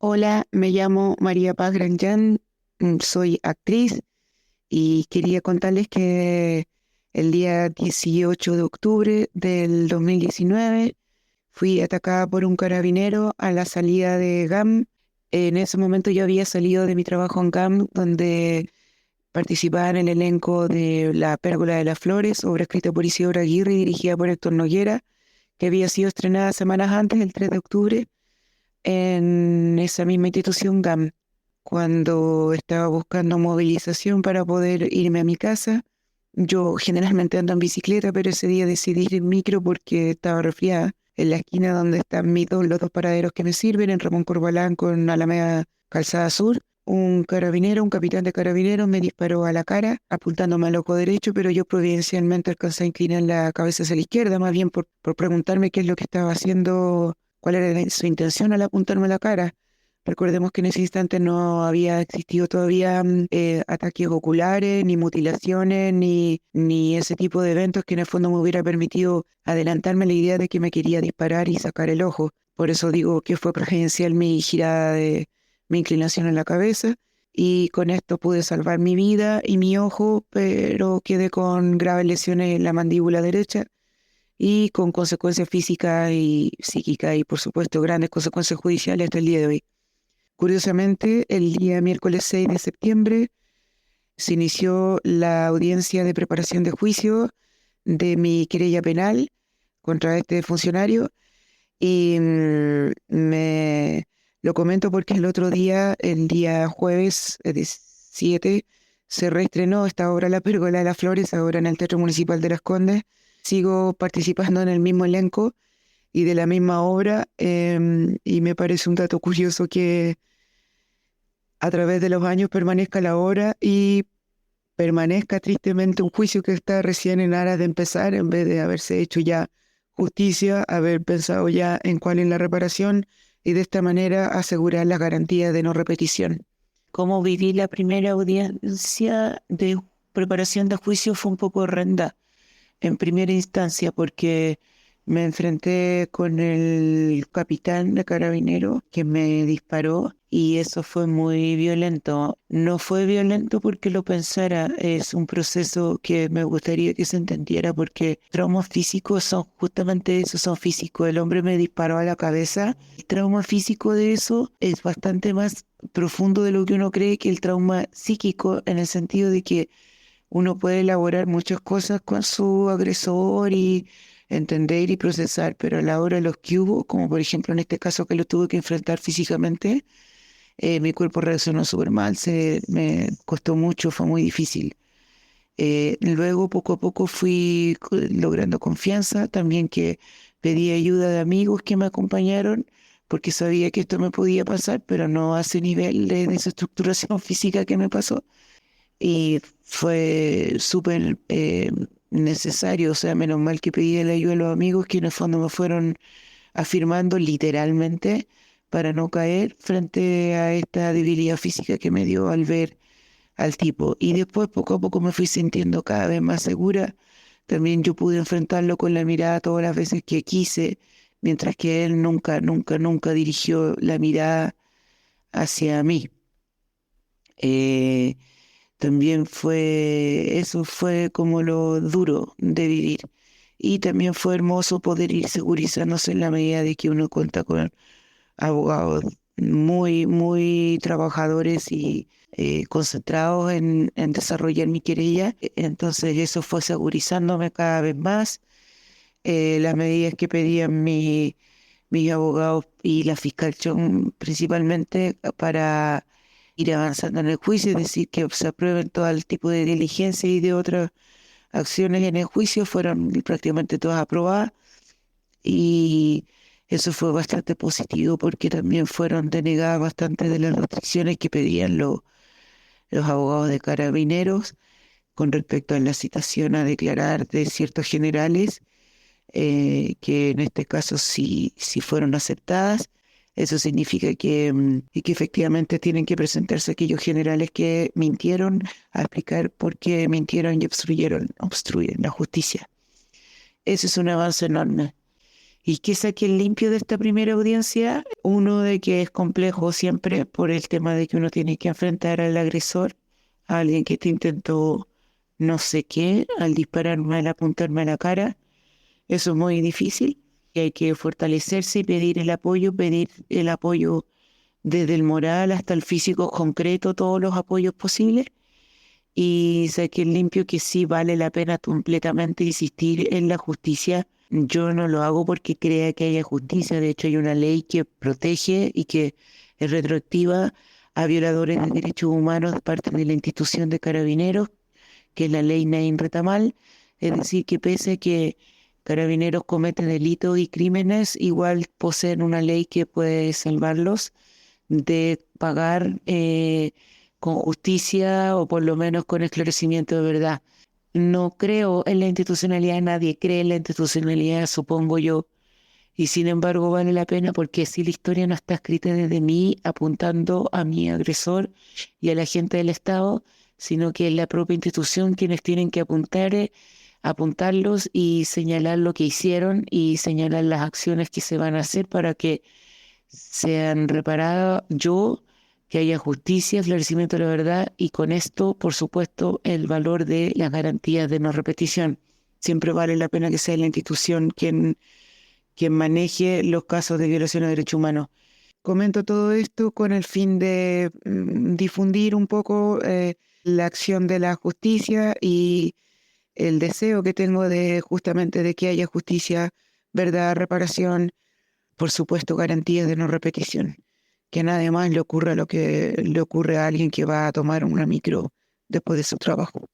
Hola, me llamo María Paz Granjan, soy actriz y quería contarles que el día 18 de octubre del 2019 fui atacada por un carabinero a la salida de GAM. En ese momento yo había salido de mi trabajo en GAM, donde participaba en el elenco de La Pérgola de las Flores, obra escrita por Isidora Aguirre y dirigida por Héctor Noguera, que había sido estrenada semanas antes, el 3 de octubre en esa misma institución GAM, cuando estaba buscando movilización para poder irme a mi casa. Yo generalmente ando en bicicleta, pero ese día decidí ir en micro porque estaba resfriada. En la esquina donde están los dos paraderos que me sirven, en Ramón Corbalán con Alameda Calzada Sur, un carabinero, un capitán de carabineros me disparó a la cara, apuntándome al ojo derecho, pero yo providencialmente alcancé a inclinar la cabeza hacia la izquierda, más bien por preguntarme qué es lo que estaba haciendo, cuál era su intención al apuntarme a la cara. Recordemos que en ese instante no había existido todavía ataques oculares, ni mutilaciones, ni ese tipo de eventos que en el fondo me hubiera permitido adelantarme la idea de que me quería disparar y sacar el ojo. Por eso digo que fue providencial mi girada de mi inclinación en la cabeza y con esto pude salvar mi vida y mi ojo, pero quedé con graves lesiones en la mandíbula derecha y con consecuencias físicas y psíquicas y por supuesto grandes consecuencias judiciales hasta el día de hoy. Curiosamente, el día miércoles 6 de septiembre se inició la audiencia de preparación de juicio de mi querella penal contra este funcionario y me lo comento porque el otro día, el día jueves 17, se reestrenó esta obra La Pérgola de las Flores, ahora en el Teatro Municipal de Las Condes. Sigo participando en el mismo elenco y de la misma obra, y me parece un dato curioso que a través de los años permanezca la obra y permanezca tristemente un juicio que está recién en aras de empezar, en vez de haberse hecho ya justicia, haber pensado ya en cuál es la reparación y de esta manera asegurar las garantías de no repetición. Cómo viví la primera audiencia de preparación de juicio fue un poco horrenda en primera instancia porque me enfrenté con el capitán de carabineros que me disparó y eso fue muy violento. No fue violento porque lo pensara, es un proceso que me gustaría que se entendiera porque traumas físicos son justamente eso, son físicos. El hombre me disparó a la cabeza. El trauma físico de eso es bastante más profundo de lo que uno cree, que el trauma psíquico, en el sentido de que uno puede elaborar muchas cosas con su agresor y entender y procesar, pero a la hora de los que hubo, como por ejemplo en este caso que lo tuve que enfrentar físicamente, mi cuerpo reaccionó súper mal, me costó mucho, fue muy difícil. Luego poco a poco fui logrando confianza, también que pedí ayuda de amigos que me acompañaron, porque sabía que esto me podía pasar, pero no a ese nivel de desestructuración física que me pasó y fue súper necesario, o sea, menos mal que pedí la ayuda de los amigos que en el fondo me fueron afirmando literalmente para no caer frente a esta debilidad física que me dio al ver al tipo. Y después poco a poco me fui sintiendo cada vez más segura. También yo pude enfrentarlo con la mirada todas las veces que quise, mientras que él nunca, nunca, nunca dirigió la mirada hacia mí. Eh, También eso fue como lo duro de vivir. Y también fue hermoso poder ir segurizándose en la medida de que uno cuenta con abogados muy, muy trabajadores y concentrados en desarrollar mi querella. Entonces eso fue segurizándome cada vez más. Las medidas que pedían mis abogados y la fiscal Chong principalmente para ir avanzando en el juicio, es decir, que se aprueben todo el tipo de diligencia y de otras acciones en el juicio, fueron prácticamente todas aprobadas y eso fue bastante positivo porque también fueron denegadas bastantes de las restricciones que pedían los abogados de carabineros con respecto a la citación a declarar de ciertos generales, que en este caso sí fueron aceptadas. Eso significa y que efectivamente tienen que presentarse aquellos generales que mintieron a explicar por qué mintieron y obstruyen la justicia. Ese es un avance enorme. ¿Y qué saqué limpio de esta primera audiencia? Uno, de que es complejo siempre por el tema de que uno tiene que enfrentar al agresor, a alguien que te intentó no sé qué, al dispararme, al apuntarme a la cara. Eso es muy difícil y hay que fortalecerse y pedir el apoyo desde el moral hasta el físico concreto, todos los apoyos posibles. Y saqué limpio que sí vale la pena completamente insistir en la justicia. Yo no lo hago porque crea que haya justicia. De hecho, hay una ley que protege y que es retroactiva a violadores de derechos humanos de parte de la institución de Carabineros, que es la ley Naim Retamal. Es decir, que pese a que Carabineros comete delitos y crímenes, igual poseen una ley que puede salvarlos de pagar con justicia o por lo menos con esclarecimiento de verdad. No creo en la institucionalidad, nadie cree en la institucionalidad, supongo yo, y sin embargo vale la pena porque si la historia no está escrita desde mí apuntando a mi agresor y a la gente del Estado, sino que es la propia institución quienes tienen que apuntarlos y señalar lo que hicieron y señalar las acciones que se van a hacer para que sean reparadas yo, que haya justicia, esclarecimiento de la verdad y con esto, por supuesto, el valor de las garantías de no repetición. Siempre vale la pena que sea la institución quien maneje los casos de violación de derechos humanos. Comento todo esto con el fin de difundir un poco la acción de la justicia y el deseo que tengo de justamente de que haya justicia, verdad, reparación, por supuesto, garantías de no repetición. Que a nadie más le ocurra lo que le ocurre a alguien que va a tomar una micro después de su trabajo.